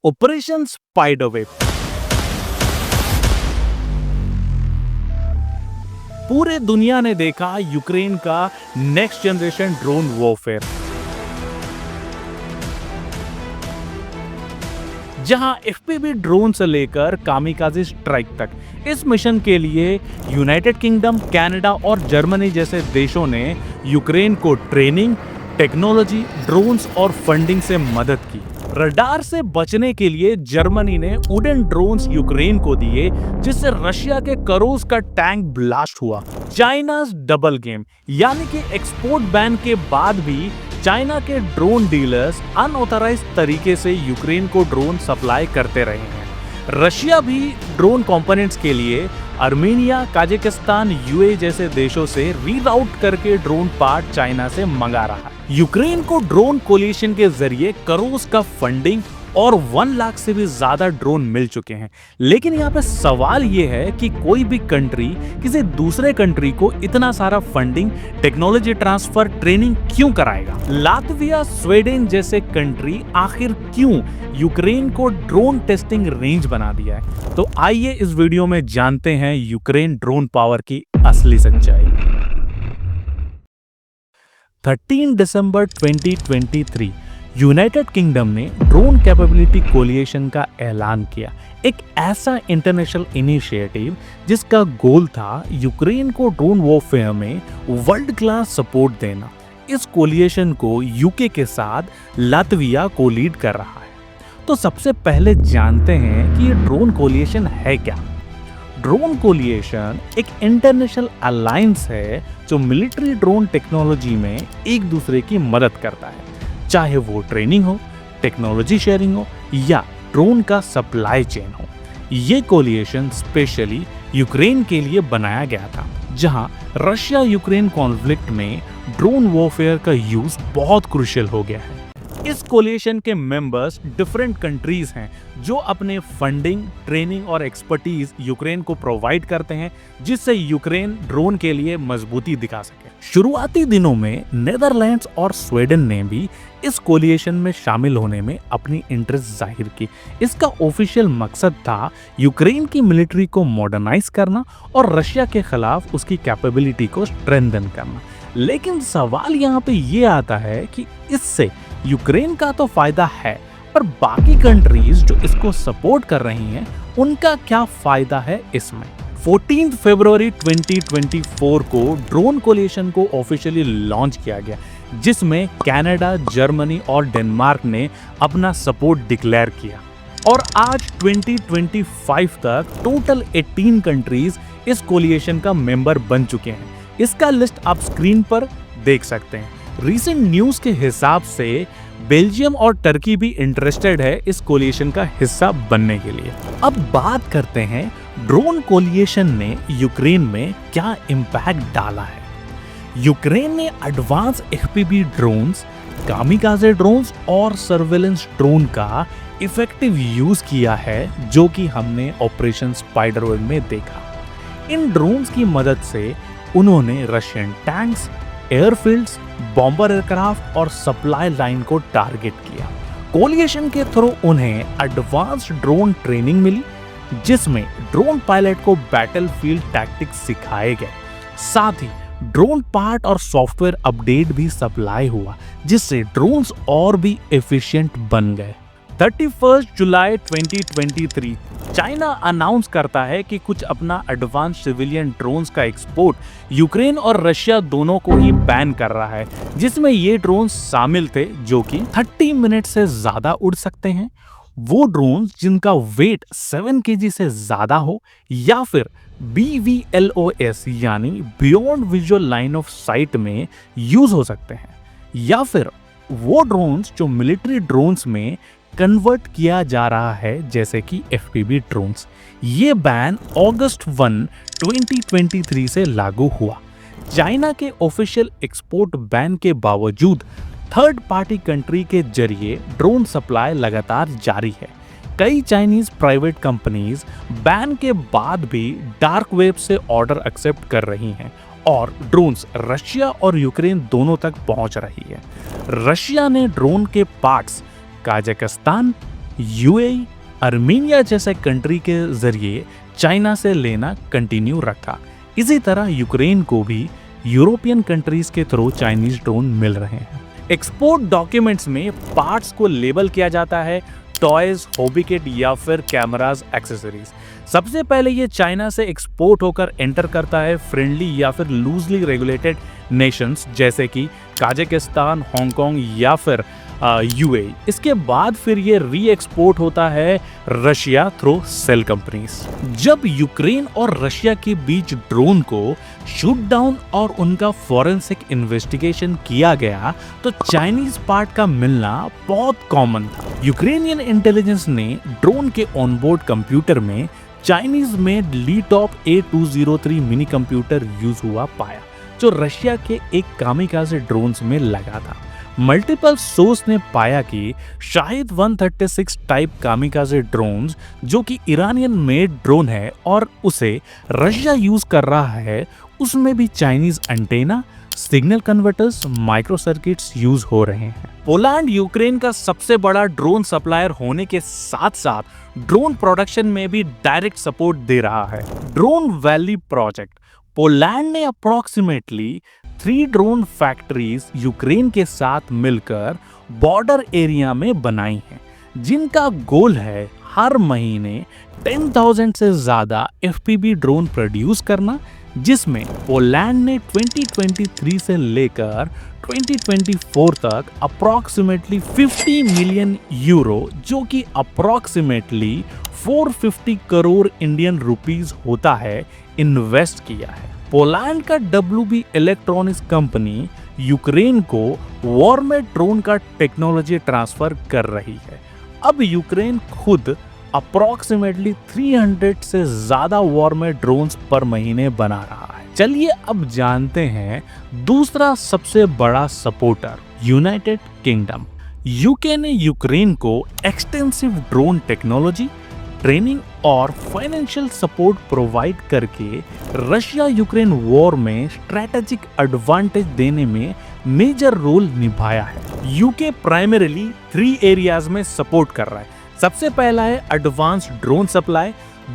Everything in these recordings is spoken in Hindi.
ऑपरेशन स्पाइडरवेब पूरे दुनिया ने देखा यूक्रेन का नेक्स्ट जनरेशन ड्रोन वॉरफेयर, जहां एफपीवी ड्रोन से लेकर कामिकाज़े स्ट्राइक तक। इस मिशन के लिए यूनाइटेड किंगडम, कनाडा और जर्मनी जैसे देशों ने यूक्रेन को ट्रेनिंग, टेक्नोलॉजी, ड्रोन्स और फंडिंग से मदद की। रडार से बचने के लिए जर्मनी ने वुडन ड्रोन्स यूक्रेन को दिए, जिससे रशिया के करोस का टैंक ब्लास्ट हुआ। चाइना's डबल गेम, यानी कि एक्सपोर्ट बैन के बाद भी चाइना के ड्रोन डीलर्स अनऑथराइज्ड तरीके से यूक्रेन को ड्रोन सप्लाई करते रहे हैं। रशिया भी ड्रोन कंपोनेंट्स के लिए आर्मेनिया, काजाकिस्तान, यूए जैसे देशों से रीराउट करके ड्रोन पार्ट चाइना से मंगा रहा है। यूक्रेन को ड्रोन कोलिशन के जरिए करोड़ का फंडिंग और 1 लाख से भी ज्यादा ड्रोन मिल चुके हैं। लेकिन यहाँ पे सवाल ये है कि कोई भी कंट्री किसी दूसरे कंट्री को इतना सारा फंडिंग, टेक्नोलॉजी ट्रांसफर, ट्रेनिंग क्यों कराएगा? लातविया, स्वीडन जैसे कंट्री आखिर क्यों यूक्रेन को ड्रोन टेस्टिंग रेंज बना दिया है? तो आइए इस वीडियो में जानते हैं यूक्रेन ड्रोन पावर की असली सच्चाई। 13 दिसंबर 2023 यूनाइटेड किंगडम ने ड्रोन कैपेबिलिटी कोलिशन का ऐलान किया, एक ऐसा इंटरनेशनल इनिशिएटिव जिसका गोल था यूक्रेन को ड्रोन वॉरफेयर में वर्ल्ड क्लास सपोर्ट देना। इस कोलिशन को यूके के साथ लातविया को लीड कर रहा है। तो सबसे पहले जानते हैं कि ये ड्रोन कोलिशन है क्या। ड्रोन कोलिशन एक इंटरनेशनल अलायंस है जो मिलिट्री ड्रोन टेक्नोलॉजी में एक दूसरे की मदद करता है, चाहे वो ट्रेनिंग हो, टेक्नोलॉजी शेयरिंग हो या ड्रोन का सप्लाई चेन हो। ये कोलिशन स्पेशली यूक्रेन के लिए बनाया गया था, जहां रशिया यूक्रेन कॉन्फ्लिक्ट में ड्रोन वॉरफेयर का यूज बहुत क्रूशियल हो गया है। इस कोलिशन के मेंबर्स डिफरेंट कंट्रीज हैं जो अपने फंडिंग, ट्रेनिंग और एक्सपर्टीज यूक्रेन को प्रोवाइड करते हैं, जिससे यूक्रेन ड्रोन के लिए मजबूती दिखा सके। शुरुआती दिनों में नेदरलैंड्स और स्वीडन ने भी इस कोलिशन में शामिल होने में अपनी इंटरेस्ट जाहिर की। इसका ऑफिशियल मकसद था यूक्रेन की मिलिट्री को मॉडर्नाइज करना और रशिया के खिलाफ उसकी कैपेबिलिटी को स्ट्रेंथन करना। लेकिन सवाल यहाँ पे ये आता है कि इससे यूक्रेन का तो फायदा है, पर बाकी कंट्रीज जो इसको सपोर्ट कर रही हैं उनका क्या फायदा है इसमें? 14 फरवरी 2024 को ड्रोन कोलिशन को ऑफिशियली लॉन्च किया गया, जिसमें कनाडा, जर्मनी और डेनमार्क ने अपना सपोर्ट डिक्लेयर किया। और आज 2025 तक टोटल 18 कंट्रीज इस कोलिशन का मेंबर बन चुके हैं। इसका लिस्ट आप स्क्रीन पर देख सकते हैं। रीसेंट न्यूज के हिसाब से बेल्जियम और टर्की भी इंटरेस्टेड है इस कोलिशन का हिस्सा बनने के लिए। अब बात करते हैं ड्रोन कोलिशन ने यूक्रेन में क्या इम्पैक्ट डाला है। यूक्रेन ने एडवांस एफपीवी ड्रोन्स, कामिकाज़े ड्रोन्स और सर्वेलेंस ड्रोन का इफेक्टिव यूज किया है, जो कि हमने ऑपरेशन स्पाइडरवेब में देखा। इन ड्रोन्स की मदद से उन्होंने Russian tanks, airfields, bomber aircraft और सप्लाई लाइन को टारगेट किया। कोलिशन के थ्रू उन्हें एडवांस्ड ड्रोन ट्रेनिंग मिली, जिसमें ड्रोन पायलट को बैटलफील्ड टैक्टिक्स सिखाए गए। साथ ही ड्रोन पार्ट और सॉफ्टवेयर अपडेट भी सप्लाई हुआ, जिससे ड्रोन्स और भी एफिशिएंट बन गए। 31 जुलाई 2023 चाइना अनाउंस करता है कि कुछ अपना एडवांस सिविलियन ड्रोन्स का एक्सपोर्ट यूक्रेन और रशिया दोनों को ही बैन कर रहा है, जिसमें ये ड्रोन्स शामिल थे जो कि 30 मिनट से ज्यादा उड़ सकते हैं, वो ड्रोन्स जिनका वेट 7 केजी से ज्यादा हो, या फिर BVLOS यानी beyond visual line of site में यूज हो सकते हैं, या फिर वो ड्रोन्स जो मिलिट्री ड्रोन्स में कन्वर्ट किया जा रहा है, जैसे कि एफपीवी ड्रोन्स। ये बैन अगस्त 1, 2023 से लागू हुआ। चाइना के ऑफिशियल एक्सपोर्ट बैन के बावजूद थर्ड पार्टी कंट्री के जरिए ड्रोन सप्लाई लगातार जारी है। कई चाइनीज प्राइवेट कंपनीज बैन के बाद भी डार्क वेब से ऑर्डर एक्सेप्ट कर रही हैं और ड्रोन्स रशिया और यूक्रेन दोनों तक पहुंच रही है। रशिया ने ड्रोन के पार्ट्स काजाकिस्तान, यूएई, आर्मीनिया जैसे कंट्री के जरिए चाइना से लेना कंटिन्यू रखा। इसी तरह यूक्रेन को भी यूरोपियन कंट्रीज के थ्रू चाइनीज ड्रोन मिल रहे हैं। एक्सपोर्ट डॉक्यूमेंट्स में पार्ट्स को लेबल किया जाता है, टॉयज, हॉबी किट या फिर कैमरास, एक्सेसरीज। सबसे पहले ये चाइना से एक्सपोर्ट होकर एंटर करता है फ्रेंडली या फिर लूजली रेगुलेटेड नेशंस जैसे कि काजाकिस्तान, हांगकांग या फिर यूएई। इसके बाद फिर ये री एक्सपोर्ट होता है रशिया थ्रू सेल कंपनीज। जब यूक्रेन और रशिया के बीच ड्रोन को शूट डाउन और उनका फॉरेंसिक इन्वेस्टिगेशन किया गया तो चाइनीज पार्ट का मिलना बहुत कॉमन था। यूक्रेनियन इंटेलिजेंस ने ड्रोन के ऑनबोर्ड कंप्यूटर में चाइनीज मेड लीटॉप A203 मिनी कंप्यूटर यूज हुआ पाया, जो रशिया के एक कामिकाज़े ड्रोन्स में लगा था। मल्टीपल सोर्स ने पाया कि शाहिद 136 टाइप कामिकाज़े ड्रोन्स, जो कि ईरानियन मेड ड्रोन है और उसे रशिया यूज कर रहा है, उसमें भी Chinese antenna, signal converters, micro circuits use हो रहे हैं। पोलैंड यूक्रेन का सबसे बड़ा ड्रोन सप्लायर होने के साथ साथ ड्रोन प्रोडक्शन में भी डायरेक्ट सपोर्ट दे रहा है। ड्रोन वैली प्रोजेक्ट, पोलैंड ने अप्रोक्सीमेटली 3 ड्रोन फैक्ट्रीज यूक्रेन के साथ मिलकर बॉर्डर एरिया में बनाई हैं, जिनका गोल है हर महीने 10,000 से ज्यादा FPV ड्रोन प्रोड्यूस करना, जिसमें पोलैंड ने 2023 से लेकर 2024 तक अप्रोक्सीमेटली 50 मिलियन यूरो, जो कि अप्रोक्सीमेटली 450 करोड़ इंडियन रुपीस होता है, इन्वेस्ट किया है। पोलैंड का WB इलेक्ट्रॉनिक्स कंपनी यूक्रेन को वॉरमेट ड्रोन का टेक्नोलॉजी ट्रांसफर कर रही है। अब यूक्रेन खुद अप्रोक्सीमेटली 300 से ज्यादा वॉरमेट ड्रोन्स पर महीने बना रहा है। चलिए अब जानते हैं दूसरा सबसे बड़ा सपोर्टर, यूनाइटेड किंगडम। यूके ने यूक्रेन को एक्सटेंसिव ड्रोन टेक्नोलॉजी, ट्रेनिंग और फाइनेंशियल सपोर्ट प्रोवाइड करके रशिया यूक्रेन वॉर में स्ट्रैटेजिक एडवांटेज देने में मेजर रोल निभाया है। यूके प्राइमरीली 3 एरियाज में सपोर्ट कर रहा है। सबसे पहला है एडवांस्ड ड्रोन सप्लाई,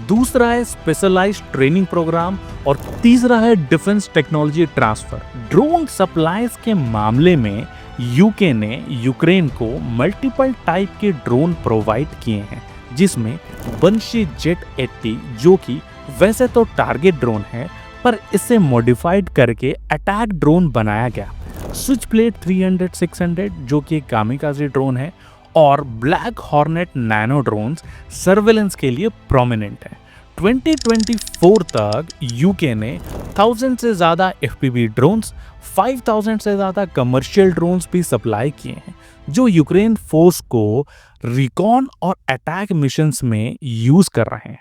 दूसरा है स्पेशलाइज्ड ट्रेनिंग प्रोग्राम और तीसरा है defence technology transfer. Drone supplies के मामले में यूके ने यूक्रेन को मल्टीपल टाइप के ड्रोन प्रोवाइड किए हैं, जिसमें बंशी जेट 80, जो कि वैसे तो टारगेट ड्रोन है पर इसे मॉडिफाइड करके अटैक ड्रोन बनाया गया, स्विच प्लेट 300-600, जो कि एक कामिकाज़े ड्रोन है, और black hornet nano drones surveillance के लिए प्रोमिनेंट है। 2024 तक यूके ने 1000 से ज़्यादा FPV ड्रोन्स, 5000 से ज़्यादा कमर्शियल ड्रोन्स भी सप्लाई किए हैं, जो यूक्रेन फोर्स को रिकॉन और अटैक मिशंस में यूज कर रहे हैं।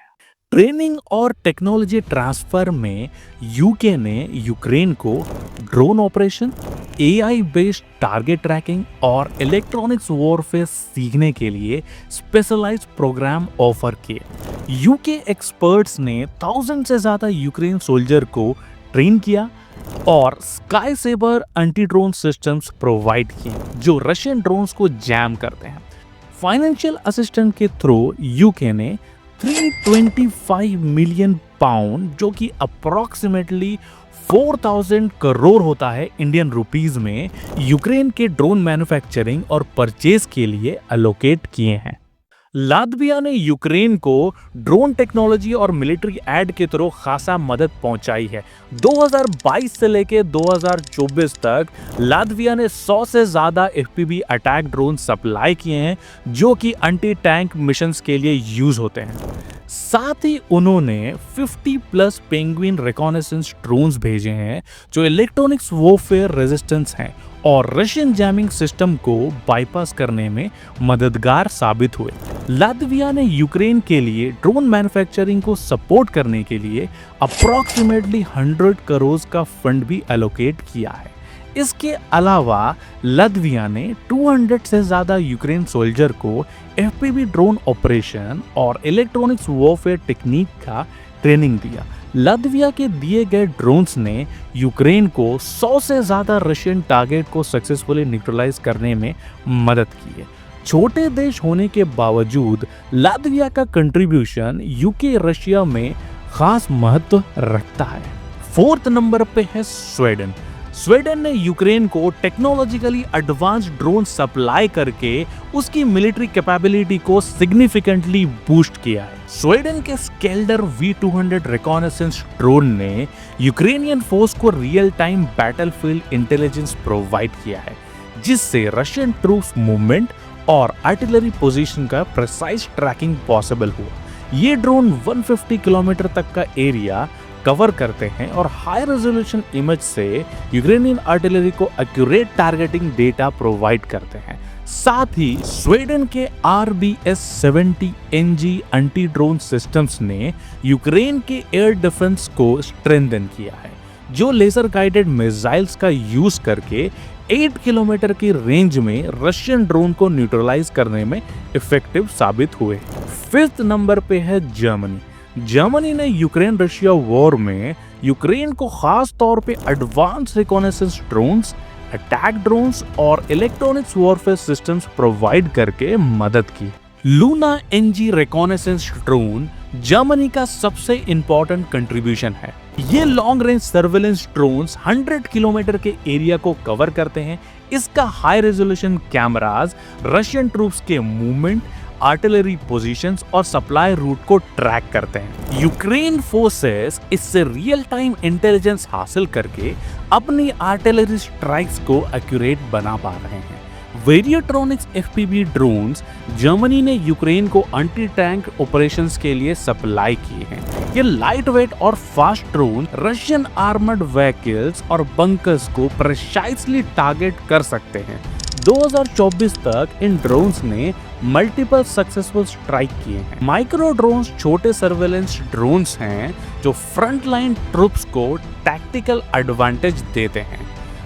ट्रेनिंग और टेक्नोलॉजी ट्रांसफर में यूके ने यूक्रेन को drone operation, AI based target tracking और इलेक्ट्रॉनिक्स वॉरफेयर सीखने के लिए स्पेशलाइज्ड प्रोग्राम ऑफर किए। यूके एक्सपर्ट्स ने 1000 से ज्यादा यूक्रेन सोल्जर को ट्रेन किया और Sky Sabre anti drone systems provide किए, जो रशियन ड्रोन्स को जैम करते हैं। फाइनेंशियल असिस्टेंट के थ्रू यूके ने 325 मिलियन पाउंड, जो कि अप्रोक्सीमेटली 4000 करोड़ होता है इंडियन रुपीस में, यूक्रेन के ड्रोन मैन्युफैक्चरिंग और परचेज के लिए अलोकेट किए हैं। लातविया ने यूक्रेन को ड्रोन टेक्नोलॉजी और मिलिट्री एड के थ्रू खासा मदद पहुंचाई है। 2022 से लेकर 2024 तक लातविया ने 100 से ज़्यादा FPV अटैक ड्रोन सप्लाई किए हैं, जो कि एंटी टैंक मिशंस के लिए यूज होते हैं। साथ ही उन्होंने 50+ पेंगुइन रिकॉनेसेंस ड्रोन्स भेजे हैं, जो इलेक्ट्रॉनिक्स वॉरफेयर रेजिस्टेंस हैं और रशियन जैमिंग सिस्टम को बाईपास करने में मददगार साबित हुए। लातविया ने यूक्रेन के लिए ड्रोन मैन्युफैक्चरिंग को सपोर्ट करने के लिए अप्रोक्सीमेटली 100 करोड़ का फंड भी एलोकेट किया है। इसके अलावा लातविया ने 200 से ज़्यादा यूक्रेन सोल्जर को FPV ड्रोन ऑपरेशन और इलेक्ट्रॉनिक्स वॉरफेयर टेक्निक का ट्रेनिंग दिया। लातविया के दिए गए ड्रोन्स ने यूक्रेन को 100 से ज़्यादा रशियन टारगेट को सक्सेसफुली न्यूट्रलाइज करने में मदद की है। छोटे देश होने के बावजूद लातविया का कंट्रीब्यूशन यूके रशिया में खास महत्व रखता है। फोर्थ नंबर पे है स्वीडन। स्वीडन ने यूक्रेन को टेक्नोलॉजिकली एडवांस ड्रोन सप्लाई करके उसकी मिलिट्री कैपेबिलिटी को सिग्निफिकेंटली बूस्ट किया है। स्वीडन के स्केल्डर V200 रिकॉनेसेंस ड्रोन ने यूक्रेनियन फोर्स को real time battlefield intelligence provide किया है, जिससे रशियन ट्रूप्स मूवमेंट और आर्टिलरी पोजीशन का प्रिसाइज ट्रैकिंग पॉसिबल हुआ। ये ड्रोन 150 किलोमीटर तक का एरिया कवर करते हैं और हाई रेजोल्यूशन इमेज से यूक्रेनियन आर्टिलरी को एक्यूरेट टारगेटिंग डेटा प्रोवाइड करते हैं। साथ ही स्वीडन के RBS-70 NG anti drone systems ने यूक्रेन के एयर डिफेंस को स्ट्रेंथन किया है, जो लेजर गाइडेड मिसाइल्स का यूज करके 8 किलोमीटर की रेंज में रशियन ड्रोन को न्यूट्रलाइज करने में इफेक्टिव साबित हुए। फिफ्थ नंबर पे है जर्मनी। जर्मनी ने यूक्रेन रशिया वॉर में यूक्रेन को खास तौर पे advance reconnaissance drones, attack drones और इलेक्ट्रॉनिक्स वॉरफेयर सिस्टम्स प्रोवाइड करके मदद की। Luna NG reconnaissance drone Germany का सबसे इंपॉर्टेंट कंट्रीब्यूशन है। ये long range surveillance drones 100 kilometre के एरिया को कवर करते हैं। इसका high resolution cameras Russian troops के मूवमेंट, आर्टिलरी पोजीशंस और सप्लाई रूट को ट्रैक करते हैं। यूक्रेन फोर्सेस इससे रियल टाइम इंटेलिजेंस हासिल करके अपनी आर्टिलरी स्ट्राइक्स को एक्यूरेट बना पा रहे हैं। वेरियोट्रॉनिक्स FPV ड्रोन्स जर्मनी ने यूक्रेन को एंटी टैंक ऑपरेशंस के लिए सप्लाई किए हैं। ये लाइट वेट और fast drone Russian armoured vehicles और बंकर्स को प्रिसाइजली टारगेट कर सकते हैं। 2024 तक इन ड्रोन्स ने मल्टीपल सक्सेसफुल स्ट्राइक किए हैं। माइक्रो ड्रोन्स छोटे सर्वेलेंस ड्रोन्स हैं जो फ्रंट लाइन ट्रूप्स को टैक्टिकल एडवांटेज देते हैं।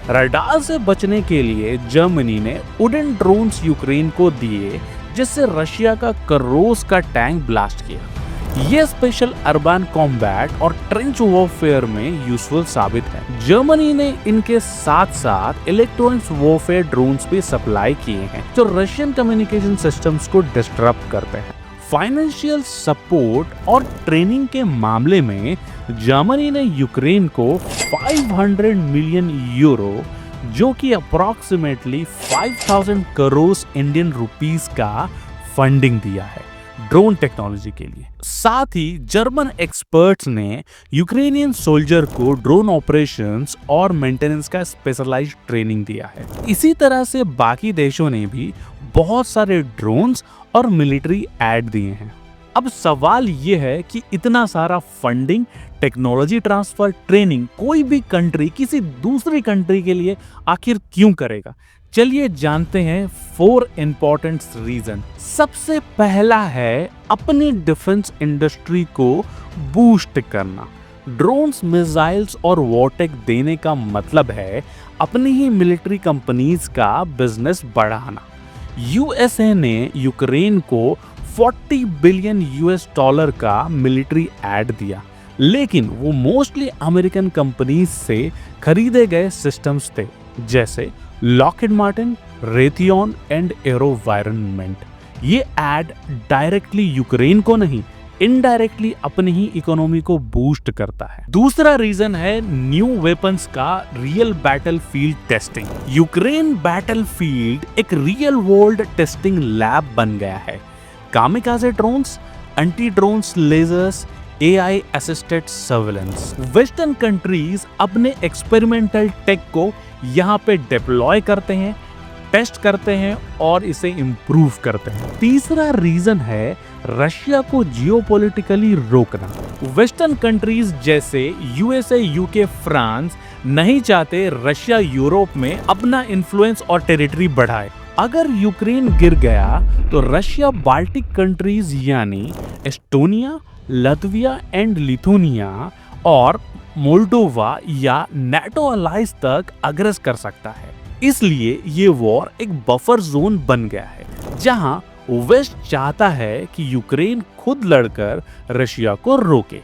रडार से बचने के लिए जर्मनी ने वुडन ड्रोन्स यूक्रेन को दिए, जिससे रशिया का करोस का टैंक ब्लास्ट किया। ये स्पेशल अर्बन कॉम्बैट और ट्रेंच वॉरफेयर में यूजफुल साबित है। जर्मनी ने इनके साथ साथ इलेक्ट्रॉनिक्स वॉरफेयर ड्रोन्स भी सप्लाई किए हैं, जो रशियन कम्युनिकेशन सिस्टम्स को डिस्टर्ब करते हैं। फाइनेंशियल सपोर्ट और ट्रेनिंग के मामले में जर्मनी ने यूक्रेन को 500 मिलियन यूरो, जो कि अप्रॉक्सीमेटली 5000 करोड़ इंडियन रुपीस का फंडिंग दिया है ड्रोन टेक्नोलॉजी के लिए। साथ ही जर्मन एक्सपर्ट्स ने यूक्रेनियन सोल्जर को ड्रोन ऑपरेशंस और मेंटेनेंस का स्पेशलाइज्ड ट्रेनिंग दिया है। इसी तरह से बाकी देशों ने भी बहुत सारे ड्रोन्स और मिलिट्री ऐड दिए हैं। अब सवाल ये है कि इतना सारा फंडिंग, टेक्नोलॉजी ट्रांसफर, ट्रेनिंग कोई भी कंट्री किसी दूसरी कंट्री के लिए आखिर क्यों करेगा? चलिए जानते हैं 4 इंपॉर्टेंट रीजन। सबसे पहला है अपनी डिफेंस इंडस्ट्री को बूस्ट करना। ड्रोन्स, मिसाइल्स और वॉरटेक देने का मतलब है अपनी ही मिलिट्री कंपनीज का बिजनेस बढ़ाना। USA ने यूक्रेन को $40 बिलियन का मिलिट्री ऐड दिया, लेकिन वो मोस्टली अमेरिकन कंपनीज से खरीदे गए सिस्टम्स थे, जैसे लॉकहीड मार्टिन, रेथियन एंड एरोवायरमेंट। ये ऐड डायरेक्टली यूक्रेन को नहीं, इनडायरेक्टली अपनी ही इकोनॉमी को बूस्ट करता है। दूसरा रीजन है न्यू वेपन्स का real battlefield testing. Ukraine battlefield एक रियल वर्ल्ड टेस्टिंग लैब बन गया है। Kamikaze drones, anti drones lasers, AI assisted surveillance. Western countries अपने एक्सपेरिमेंटल टेक को यहाँ पे डिप्लॉय करते हैं, टेस्ट करते हैं और इसे इम्प्रूव करते हैं। तीसरा रीजन है रशिया को जियोपॉलिटिकली रोकना। वेस्टर्न कंट्रीज जैसे USA, UK, फ्रांस नहीं चाहते रशिया यूरोप में अपना इन्फ्लुएंस और टेरिटरी बढ़ाए। अगर यूक्रेन गिर गया तो रशिया बाल्टिक कंट्रीज यानी एस्टोनिया, लातविया एंड लिथुनिया और मोल्डोवा या नाटो अलाइंस तक अग्रेस कर सकता है। इसलिए ये वॉर एक बफर जोन बन गया है, जहां वेस्ट चाहता है कि यूक्रेन खुद लड़कर रशिया को रोके,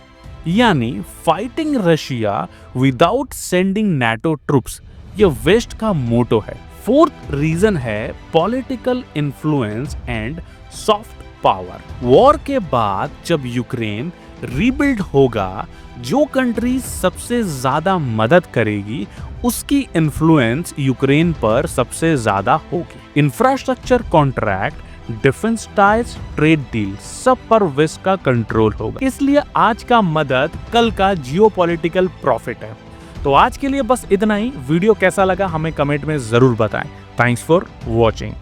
यानी fighting Russia without sending NATO troops. ये वेस्ट का मोटो है। फोर्थ रीजन है political influence and soft power. War के बाद जब यूक्रेन रीबिल्ड होगा, जो कंट्री सबसे ज्यादा मदद करेगी उसकी इन्फ्लुएंस यूक्रेन पर सबसे ज्यादा होगी। Infrastructure contract, defence ties, trade deal, सब पर वेस्ट का कंट्रोल होगा। इसलिए आज का मदद कल का जियोपॉलिटिकल प्रॉफिट है। तो आज के लिए बस इतना ही। वीडियो कैसा लगा हमें कमेंट में जरूर बताएं। Thanks for watching.